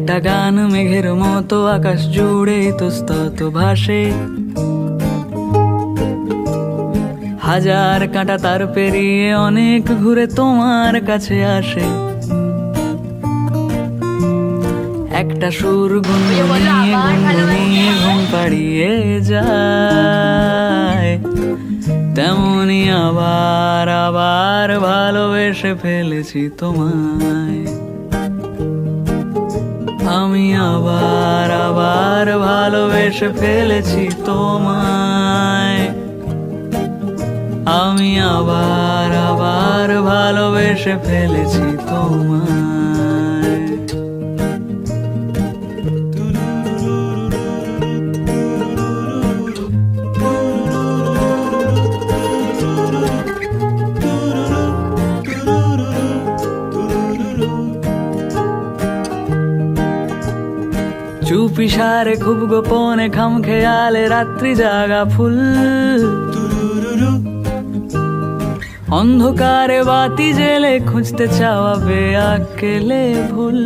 একটা গান মেঘের মতো আকাশ জুড়ে ইতস্তত ভাসে, হাজার কাঁটা তার পেরিয়ে অনেক ঘুরে তোমার কাছে আসে। একটা সুর গুনগুনিয়ে ঘুম পাড়িয়ে যায়, তেমনি আবার আবার ভালোবেসে ফেলেছি তোমায়। আমি আবার আবার ভালোবেসে ফেলেছি তোমায়। আমি আবার আবার ভালোবেসে ফেলেছি তোমায়। চুপি সারে খুব গোপনে খাম খেয়ালে রাত্রি জাগা ফুল, অন্ধকারে বাতি জেলে খুঁজতে চাওয়া বেআকেলে ভুল।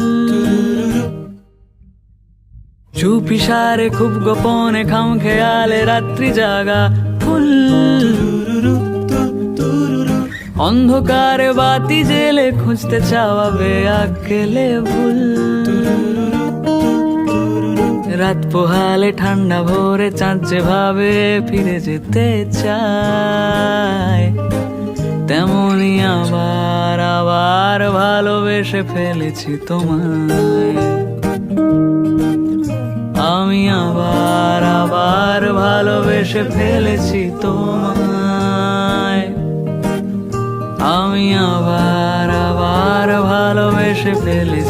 চুপি সারে খুব গোপনে খাম খেয়ালে রাত্রি জাগা ফুল, অন্ধকারে বাতি জেলে খুঁজতে চাওয়া বেআকেলে ভুল। রাত পোহালে ঠান্ডা ভোরে চাঁদ যেভাবে ফিরে যেতে চায়, তেমনি আবার আবার ভালোবেসে ফেলেছি তোমায়। আমি আবার আবার ভালোবেসে ফেলেছি তোমায়। আমি আবার আবার ভালোবেসে ফেলেছি।